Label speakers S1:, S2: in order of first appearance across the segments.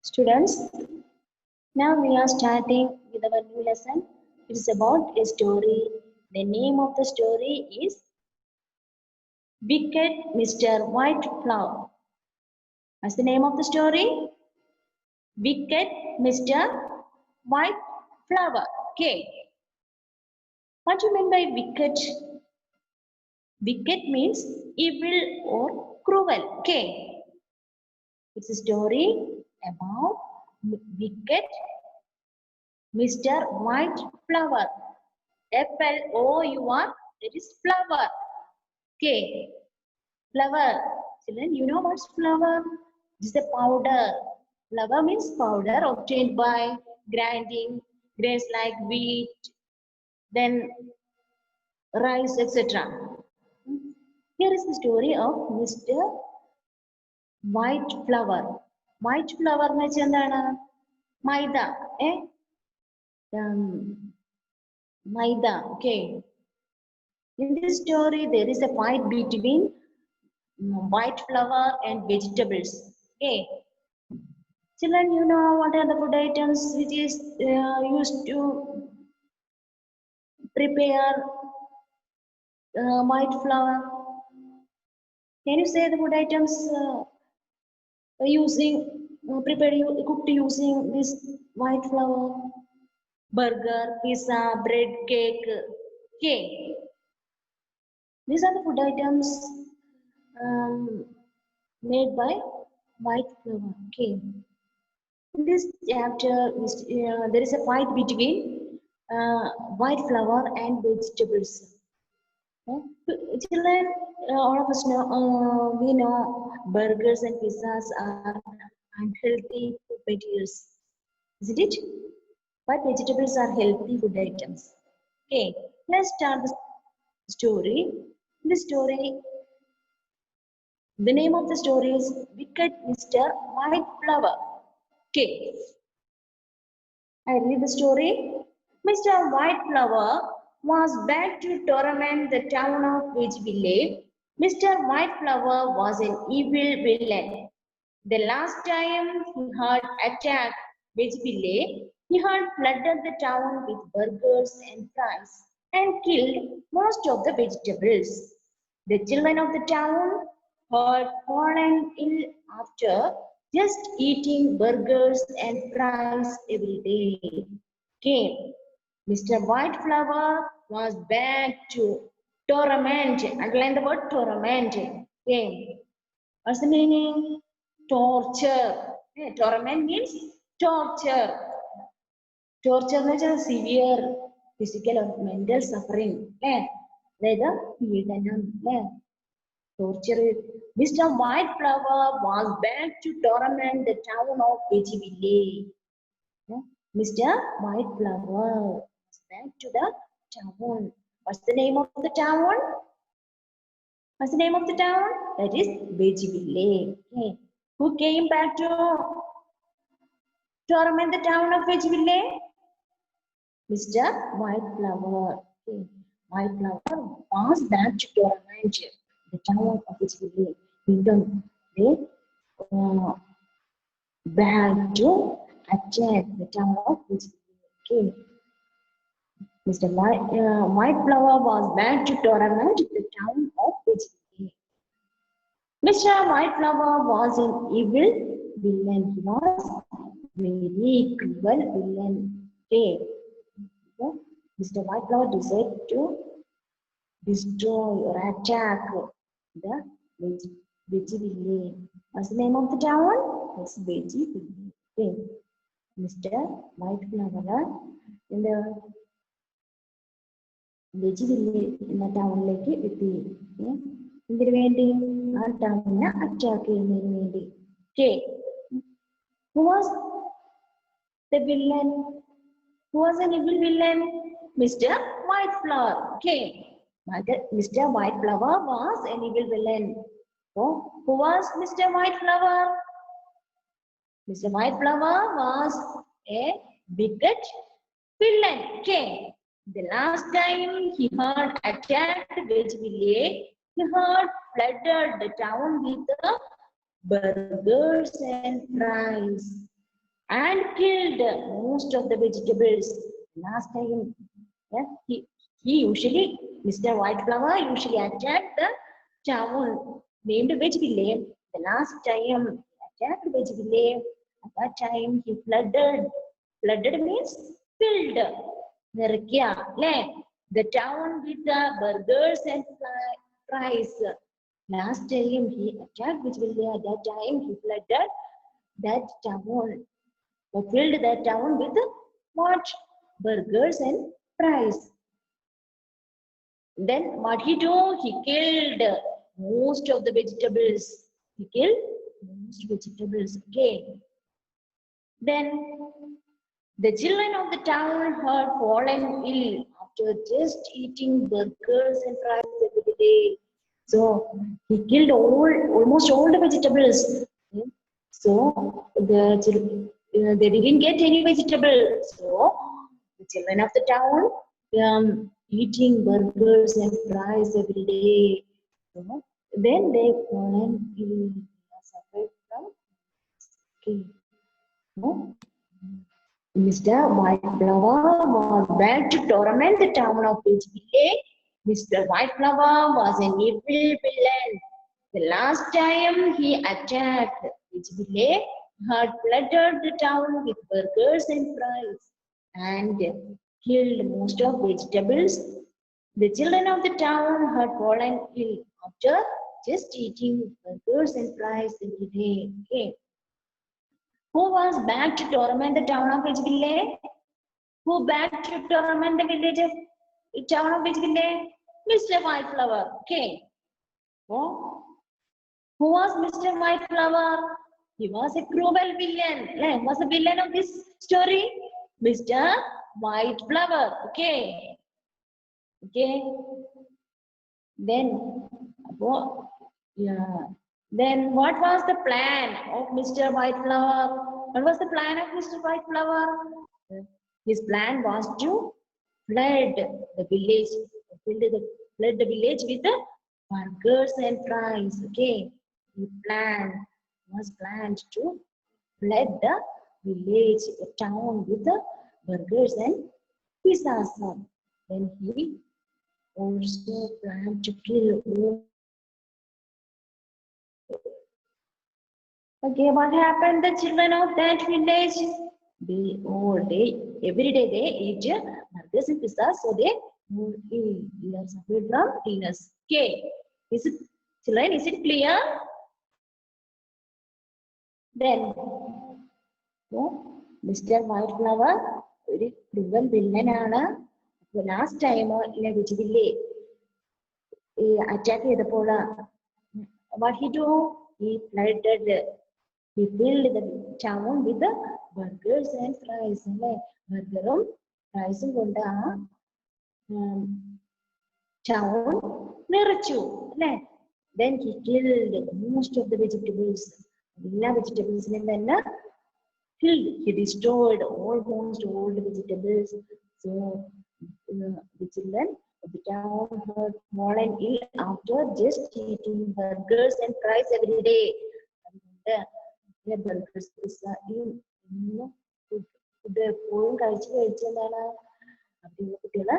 S1: Students, now we are starting with our new lesson. It is about a story. The name of the story is Wicked Mr. Whiteflower. What's the name of the story? Wicked Mr. Whiteflower. Okay. What do you mean by wicked? Wicked means evil or cruel. Okay. It's a story about wicked Mr. Whiteflower. Flower, that is flower. Okay. Flower. Children, you know what's flower? It's a powder. Flour means powder obtained by grinding grains like wheat, then rice, etc. Here is the story of Mr. White Flower. White flower എന്ന് വെച്ചാൽ എന്താണ്? മൈദ. Maida. Okay. In this story, there is a fight between white flour and vegetables. Okay. Children, you know what are the food items which is used to prepare white flour? Can you say the food items cooked using this white flour? Burger, pizza, bread, cake. Okay. These are the food items made by white flour. Okay. In this chapter, there is a fight between white flour and vegetables. Children, all of us know, we know burgers and pizzas are unhealthy food materials, isn't it? But vegetables are healthy food items. Okay, let's start the story. The story, the name of the story is Wicked Mr. Whiteflower. Okay, I read the story. Mr. Whiteflower was back to torment the town of Ridgeville. Mr. Whiteflower was an evil villain. The last time he had attacked Ridgeville, he had flooded the town with burgers and fries and killed most of the vegetables. The children of the town had fallen ill after just eating burgers and fries every day. Okay. Mr. Whiteflower was back to torment. Underline the word torment. Okay. What's the meaning? Torture. Okay. Torment means torture. Torture means severe physical or mental suffering. Okay. Torture. Mr. Whiteflower was back to torment the town of Ridgeville. Mr. Whiteflower was back to the town. What's the name of the town? What's the name of the town? That is Ridgeville. Okay. Who came back to torment the town of Ridgeville? Mr. Whiteflower. Okay. Whiteflower was back to torment the town of Ridgeville. They back to attack the town of Ridgeville. Okay. Mr. Whiteflower was back to torment the town of Ridgeville. Mr. Whiteflower was an evil villain. He was very cruel villain. Okay. Mr. Whiteflower decided to destroy or attack the Ridgeville. What's the name of the town? It's Ridgeville. Okay. Mr. Whiteflower in the Ridgeville എന്ന ടൗണിലേക്ക് എത്തി. എന്തിനു വേണ്ടി? ആ ടൗണിനെ attack ചെയ്യുന്നതിന് വേണ്ടി. Okay. Who was the villain? Who was an evil villain? Mr. Whiteflower. Okay. Mr. Whiteflower was an evil villain. So, who was Mr. Whiteflower? Mr. Whiteflower was a wicked villain. Okay. The last time he had attacked Ridgeville, he had flooded the town with burgers and fries and killed most of the vegetables. Last time, yeah, he usually, Mr. Whiteflower usually attacked the town named Veg Village. The last time he attacked Veg Village, at that time he flooded. Flooded means filled. The town with the burgers and fries. Last time he attacked Veg Village. At that time he flooded that town. He filled that town with what? Burgers and fries. Then what he do? He killed most of the vegetables. He killed most vegetables. Okay. Then the children of the town had fallen ill after just eating burgers and fries every day. So he killed almost all the vegetables. So they didn't get any vegetable. So the children of the town eating burgers and fries every day. So then they fallen ill, suffered from skin. No? Mr. Whiteflower was bent to torment the town of Village. Mr. Whiteflower was an evil villain. The last time he attacked Village, had flooded the town with burgers and fries and killed most of vegetables. The children of the town had fallen ill after just eating burgers and fries every day. Okay. Who was back to torment the town of Village? Who back to torment the town of Village? Mr. Whiteflower. Okay. Oh. Who was Mr. Whiteflower? He was a cruel villain. He was a villain of this story. Mr. Whiteflower. Okay. Okay. Then, yeah. Then what was the plan of Mr. Whiteflower? What was the plan of Mr. Whiteflower? His plan was to flood the village, flood the village with the burgers and fries. Okay, he was planned to flood the village, the town with the burgers and pizzas. Then he also planned to kill all. Okay, what happened? The children of that village, every day they eat burgers and pizzas, so they are suffered from illness. Okay, is it, children? Is it clear? Then, so, Mr. Whiteflower, ഒരു cruel villain ആണ്. Last time ഇല്ല വിജില്ലേ attack ചെയ്തപ്പോൾ what he do? He flooded. He filled the town with the burgers and fries. Burgerum fries കൊണ്ട് ആ town നിറച്ചു. Then he killed most of the vegetables. എല്ലാ vegetables തന്നെ killed. He destroyed almost all the vegetables. So the children of the town had fallen ill after just eating burgers and fries every day. Burgers, pizza, food എപ്പോഴും കഴിച്ചെന്താണ് കുട്ടികള്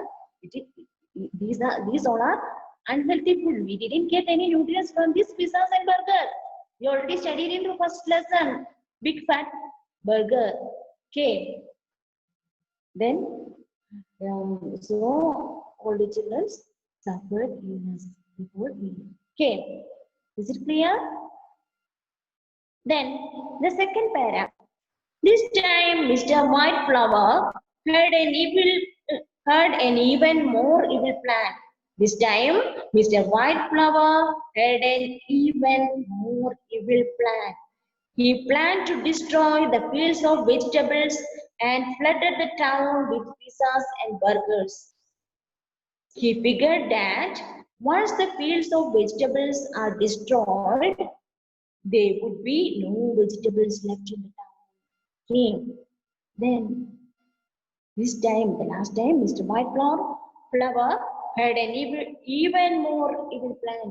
S1: these all are unhealthy food. We didn't get any nutrients from these pizzas and burger. We already studied in the first lesson. Big fat burger. Okay. Then so all the children suffered illness before eating. Okay. Is it clear? Then the second para. This time Mr. Whiteflower had an even more evil plan. This time Mr. Whiteflower had an even more evil plan. He planned to destroy the fields of vegetables and flooded the town with pizzas and burgers. He figured that once the fields of vegetables are destroyed, there would be no vegetables left in the town. Okay. Then, this time, the last time, Mr. Whiteflower had an even more evil plan.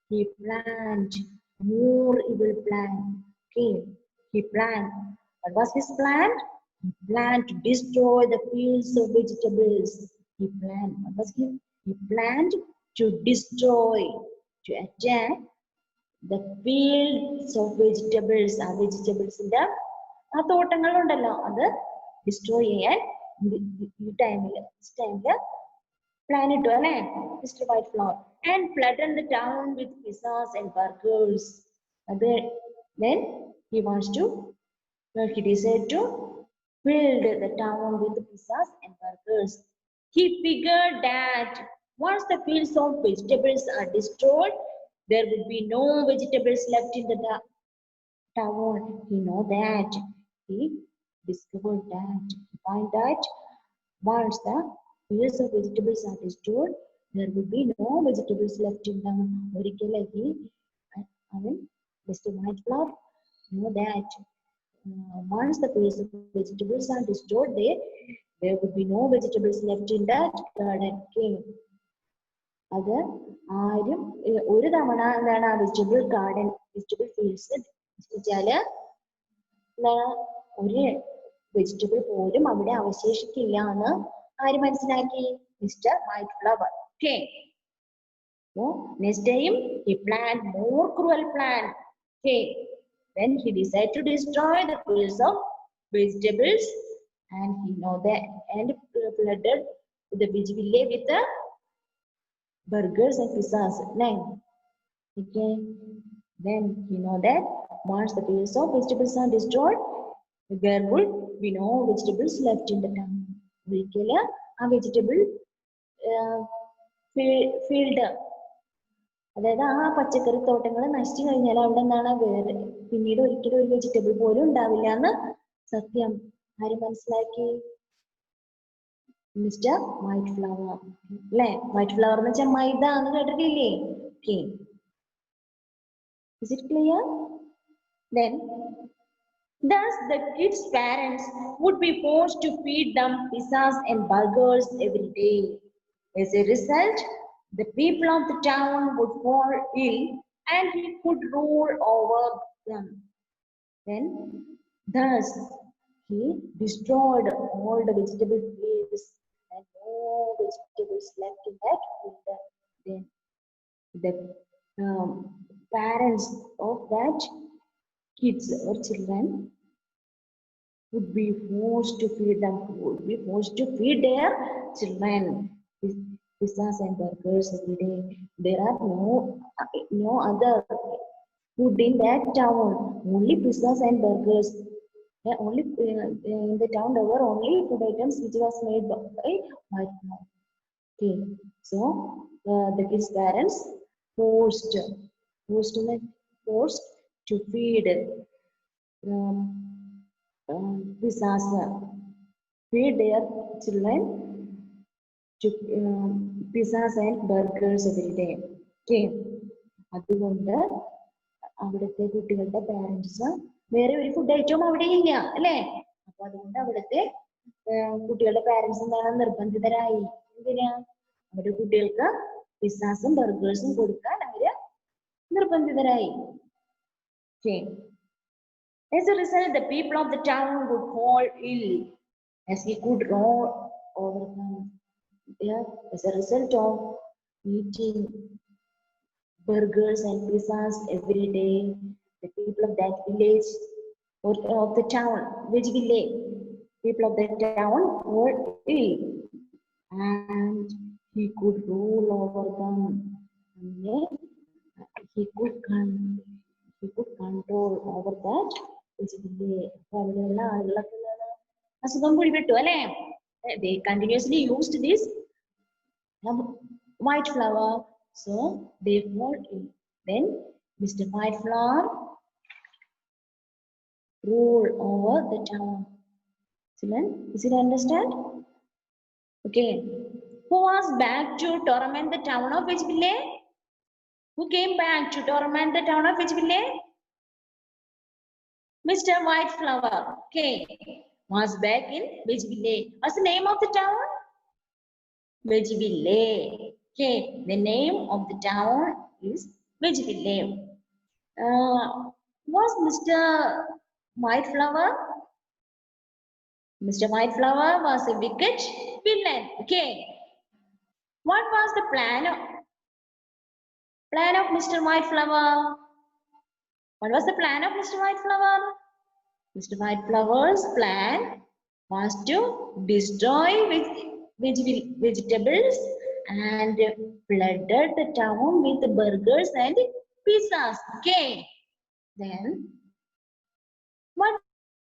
S1: He planned more evil plan. Okay. He planned What was his plan? He planned to destroy the fields of vegetables. He planned. What was he? He planned to destroy, to attack the fields of vegetables. ആ വെജിറ്റബിൾസിന്റെ ആ തോട്ടങ്ങളുണ്ടല്ലോ അത് destroy ചെയ്യാൻ ഈ ടൈമില് plan ഇട്ടു അല്ലേ mister white flower and flooded the town with pizzas and burgers. Then he wants to, he decided to fill the town with pizzas and burgers. He figured that once the fields of vegetables are destroyed, there would be no vegetables left in the town. He know that. He discovered that. He find that once the fields of vegetables are destroyed, there will be no vegetables left in the ഒരിക്കലേക്ക് അവൻ Mr. Whiteflower know that once the fields of vegetables are destroyed, there would be no vegetables left in that garden. അത് ആരും ഒരു തവണ എന്താണ് ആ vegetable garden vegetable fields വെച്ചാല് ഒരു vegetable പോലും അവിടെ അവശേഷിക്കില്ല എന്ന് ആര് മനസ്സിലാക്കി mister white flower. Okay, next time he planned more cruel plan. Okay, then he decided to destroy the fields of vegetables and he know that and flooded the village with the burgers and pizzas. Okay, then he know that once the fields of vegetables are destroyed, there would be no vegetables left in the town. ഒരിക്കല് ആ vegetable field അതായത് ആ പച്ചക്കറി തോട്ടങ്ങൾ നശിച്ചു കഴിഞ്ഞാൽ അവിടെ എന്താണ് വേറെ പിന്നീട് ഒരിക്കലും ഒരു വെജിറ്റബിൾ പോലും ഉണ്ടാവില്ല എന്ന് സത്യം ആര് മനസ്സിലാക്കി? മിസ്റ്റർ വൈറ്റ് ഫ്ലവർ അല്ലെ? വൈറ്റ് ഫ്ലവർ എന്ന് വെച്ചാൽ മൈദ എന്ന് കേട്ടിട്ടില്ലേ? Okay, is it clear? Then thus the kids' parents would be forced to feed them pizzas and burgers every day. As a result, the people of the town would fall ill and he could rule over them. Then, thus, he destroyed all the vegetable fields and no vegetables left in that field. Then, the parents of that kids or children would be forced to feed them, would be forced to feed their children pizzas and burgers every day. There are no other food in that town, only pizzas and burgers. Only in the town there were only food items which was made by white flour. Okay, so the kids' parents forced to feed pizzas, feed their children to pizzas and burgers every day. Okay, അതുകൊണ്ട് അവിടുത്തെ കുട്ടികളുടെ parents വേറെ ഒരു food ഐറ്റവും അവിടെ ഇല്ല അല്ലേ? അപ്പൊ അതുകൊണ്ട് അവിടുത്തെ കുട്ടികളുടെ പാരന്റ്സ് എന്താണ് നിർബന്ധിതരായി. എന്തിനാ? അവരുടെ കുട്ടികൾക്ക് പിസ്സാസും ബർഗേഴ്സും കൊടുക്കാൻ അവര് നിർബന്ധിതരായി. Okay. As a result, the people of the town would fall ill as he could roll over them. Yeah, as a result of eating burgers and pizzas every day, the people of that village or of the town, which village? People of that town were ill and he could rule over them. Yeah, he could control over that which village. അവിടെയുള്ള ആളുകളൊക്കെ അസുഖം പിടിപെട്ടു അല്ലേ? They continuously used this white flour, so they fall ill. Then Mr. White Flower ruled over the town. Children, is it understand? Okay. Who was back to torment the town of which village? Who came back to torment the town of which village? Mr. White Flower. Okay. Was back in which village? What's the name of the town? Vejiville. Okay, the name of the town is Vejiville. Was Mr. White Flower Mr. Whiteflower was a wicked villain. Okay. What was the plan of Mr. Whiteflower? What was the plan of Mr. Whiteflower? Mr. Whiteflower's plan was to destroy vegetables and flooded the town with burgers and pizzas. Okay. Then, what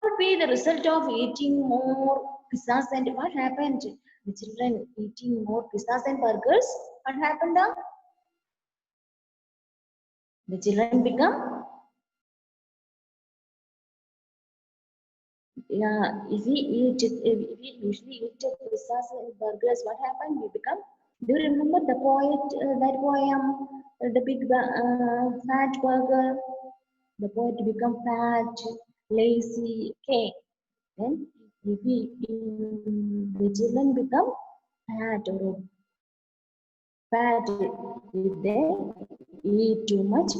S1: would be the result of eating more pizzas and what happened? The children eating more pizzas and burgers. What happened now? The children become, if we usually eat pizzas and burgers, what happened? We become, do you remember the that poem, the big fat burger? The poet become fat, lazy. Okay. Then if the children become fat or fat if they eat too much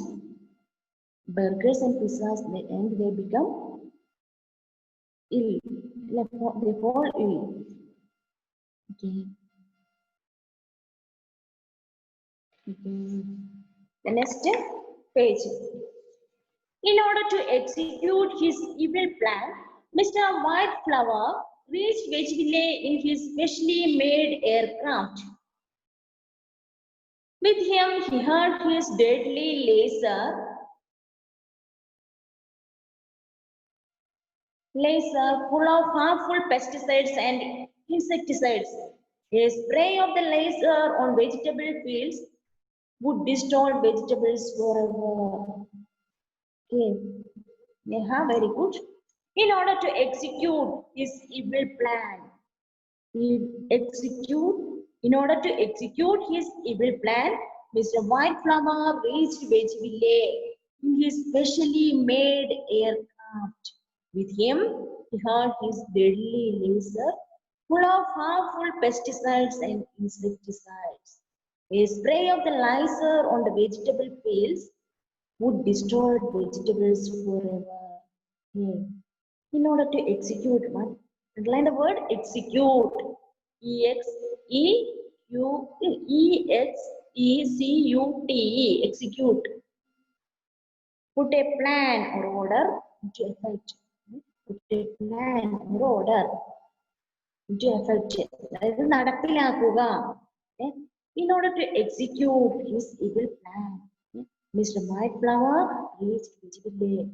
S1: burgers and pizzas and they become ill. They fall ill. Okay. The next page. In order to execute his evil plan, Mr. Whiteflower reached Wedgeville in his specially made aircraft. With him, he had his deadly laser full of harmful pesticides and insecticides. A spray of the laser on vegetable fields would destroy vegetables forever. Okay, very good. In order to execute his evil plan, in order to execute his evil plan, Mr. Whiteflower reached Wedgeville in his specially made aircraft. With him, he had his deadly laser full of harmful pesticides and insecticides. A spray of the laser on the vegetable fields would destroy vegetables forever. In order to execute one, underline the word execute. Execute. Put a plan or order into effect. Put a plan or order into effect. അതായത് നടപ്പിലാക്കുക. In order to execute his evil plan, Mr. Whiteflower reached Wedgeville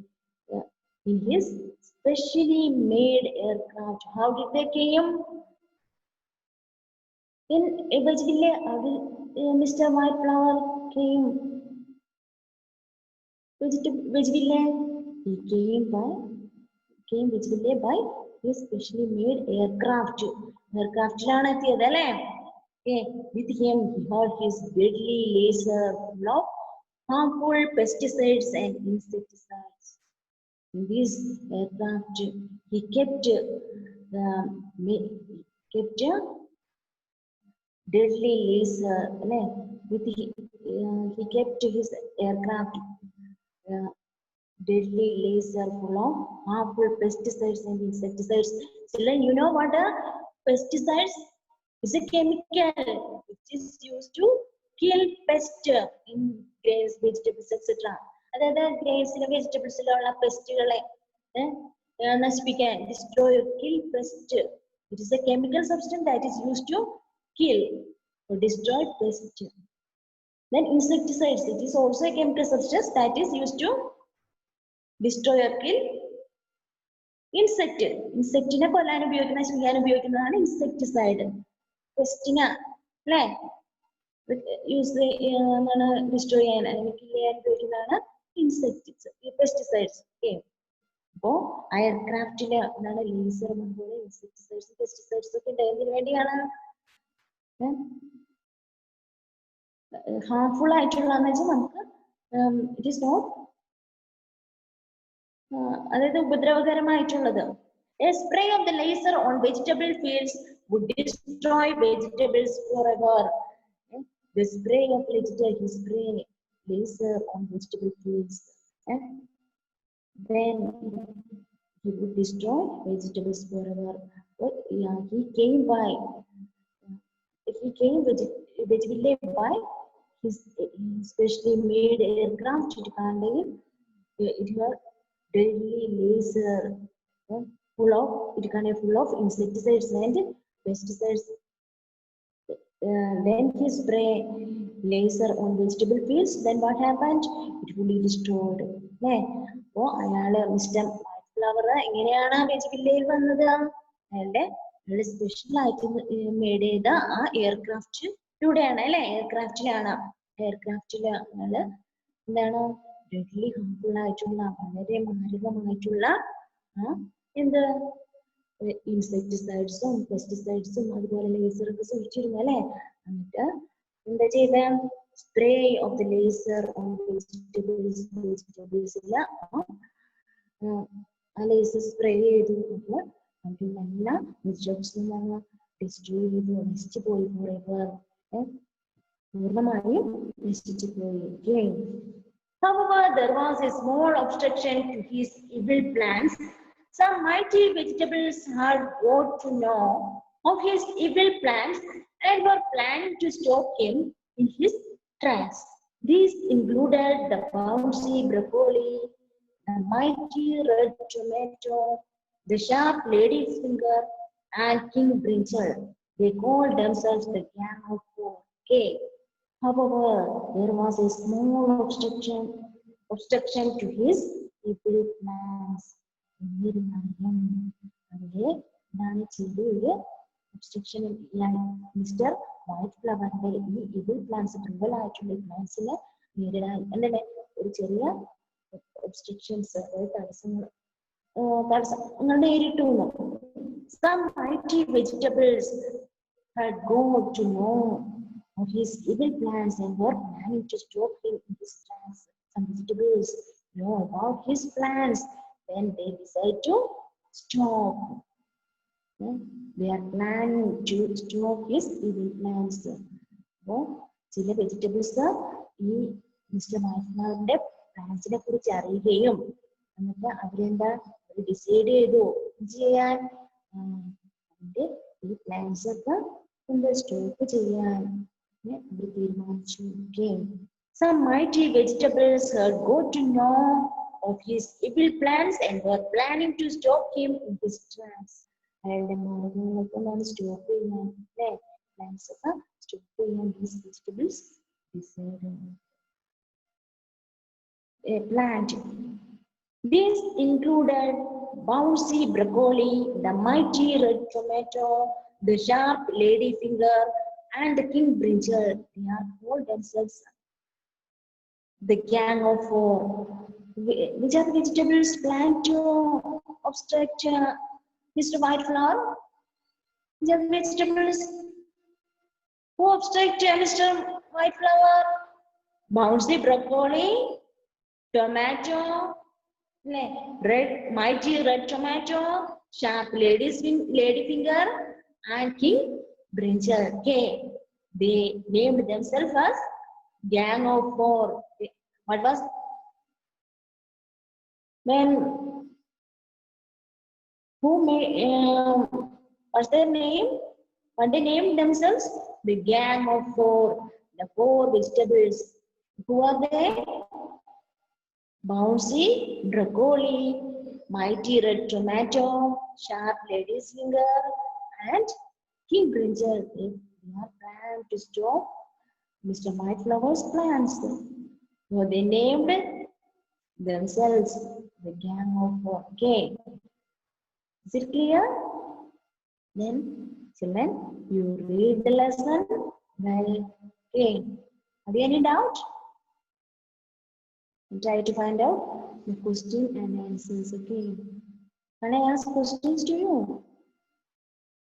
S1: in his specially made aircraft. How did they came? In Wedgeville, Mr. Whiteflower came. Wedgeville, he came Wedgeville by his specially made aircraft. Aircraft-ലാണ് എത്തിയത് അല്ലേ? Okay. With him, he had his deadly laser full of harmful pesticides and insecticides. In this aircraft, he kept deadly laser. He kept his aircraft deadly laser full of harmful pesticides and insecticides. Children, you know what are pesticides? It's a chemical which is used to kill pests in grains, vegetables, etc. അതായത് ഗ്രെയിൻസിലും വെജിറ്റബിൾസിലുള്ള പെസ്റ്റുകളെ നശിപ്പിക്കാൻ destroy or kill pest. It is a chemical substance that is used to kill or destroy pest. Then insecticides, it is also a chemical substance that is used to destroy or kill insect. Insectine കൊല്ലാൻ ഉപയോഗിക്കുന്ന നശിപ്പിക്കാൻ ഉപയോഗിക്കുന്നതാണ് insecticide. പെസ്റ്റിന് അല്ലേ use എന്താണ് destroy ചെയ്യാൻ അല്ലെങ്കിൽ kill ചെയ്യാൻ ഉപയോഗിക്കുന്നതാണ് പെസ്റ്റിസൈഡ്സ്. ഓക്കെ, അപ്പോ എയർക്രാഫ്റ്റില് എന്താണ് ലേസർ പോലെ ഇൻസെക്ടിസൈഡ്സ് പെസ്റ്റിസൈഡ്സ് ഒക്കെ എന്തിനു വേണ്ടിയാണ്? ഹാർംഫുൾ ആയിട്ടുള്ളതെന്ന് വെച്ചാൽ നമുക്ക് ഇറ്റ് ഈസ് നോട്ട് അതായത് ഉപദ്രവകരമായിട്ടുള്ളത്. A spray of the laser on vegetable fields would destroy vegetables forever. The spray of laser on vegetable fields, then he would destroy vegetables forever. yeah, he came by village by his specially made aircraft. It was deadly laser, full of insecticides and pesticides. When he spray laser on vegetable fields, then what happened? It fully destroyed. അപ്പോൾ അയാള് mister flower എങ്ങനെയാണ് വെജിബില്ലയിൽ വന്നത്? അയാളുടെ special ആയിട്ട് made ചെയ്ത ആ എയർക്രാഫ്റ്റിലൂടെയാണ് അല്ലെ, എയർക്രാഫ്റ്റില് അയാള് എന്താണ് ഡെഡ്ലി ഹാർംഫുൾ ആയിട്ടുള്ള വളരെ മാരകമായിട്ടുള്ള എന്ത് ഇൻസെക്ടിസൈഡ്സും പെസ്റ്റിസൈഡ്സും അതുപോലെ ലേസറൊക്കെ സൂക്ഷിച്ചിരുന്നു അല്ലെ. എന്നിട്ട് എന്താ ചെയ്ത spray of the laser on വെജിറ്റബിൾസിൽ ആ ലേസർ സ്പ്രേ ചെയ്തു. അപ്പോൾ അതിലെല്ലാം വെജിറ്റബിൾസും ഡിസ്ട്രോയ് ചെയ്തു, നശിച്ചു പോയി, പൂർണ്ണമായും നശിച്ചു പോയി. However, there was a small obstruction to his evil plans. Some mighty vegetables had got to know of his evil plans and were planning to stop him in his tracks. These included the bouncy broccoli, the mighty red tomato, the sharp lady's finger, and king brinjal. They called themselves the Gang of Four. Okay. However, there was a small obstruction to his evil plans. അതിന്റെ എന്താണ് ചെയ്ത് ഒരു obstruction mister white ഫ്ലവറിന്റെ ഈ evil plans, cruel ആയിട്ടുള്ള പ്ലാൻസിനെ നേരിടാൻ എന്താണ് ഒരു ചെറിയ ഒബ്സ്ട്രക്ഷൻസ്, തടസ്സങ്ങൾ നേരിട്ടു. Some mighty vegetables had got to know of his evil plans and were planning to stop him in his tracks. Some vegetables know about his plans, then they decide to stop. They are planning to stop his evil plans. അപ്പോൾ ചില vegetables ഈ mister വൈറ്റ്ഫ്ലവറിന്റെ പ്ലാൻസിനെ കുറിച്ച് അറിയുകയും എന്നിട്ട് അവരെന്താ decide ചെയ്തു ചെയ്യാൻ അതിന്റെ ഈ പ്ലാൻസ് ഒക്കെ എന്താ സ്റ്റോപ്പ് ചെയ്യാൻ അവർ തീരുമാനിച്ചു. Some mighty vegetables had got to know of his evil plans and were planning to stop him in his tracks. അയാളുടെ മാർഗങ്ങളൊക്കെ എന്താണ് സ്റ്റോപ്പ് ചെയ്യാൻ അല്ലെ, പ്ലാൻസ് ഒക്കെ സ്റ്റോപ്പ് ചെയ്യാൻ these vegetables decided a plant. These included bouncy broccoli, the mighty red tomato, the sharp ladyfinger, and the king brinjal. They are called themselves the Gang of Four. Which are the vegetables planned to obstruct Mr. Whiteflower? Which are the vegetables who obstruct Mr. Whiteflower? Bouncy broccoli, tomato, mighty red tomato, sharp ladyfinger, and king brinjal. Okay. They named themselves as Gang of Four. What was when who made what's their name? What they named themselves? The Gang of Four. The four vegetables. Who are they? Bouncy broccoli, mighty red tomato, sharp lady's finger, and king brinjal. They are planned to stop Mr. Whiteflower's plans. So they named themselves the Gang of Four. Okay. Is it clear? Then, children, you read the lesson well. Okay. Have you any doubt? Try to find out the question and answers. Okay. Can I ask questions to you?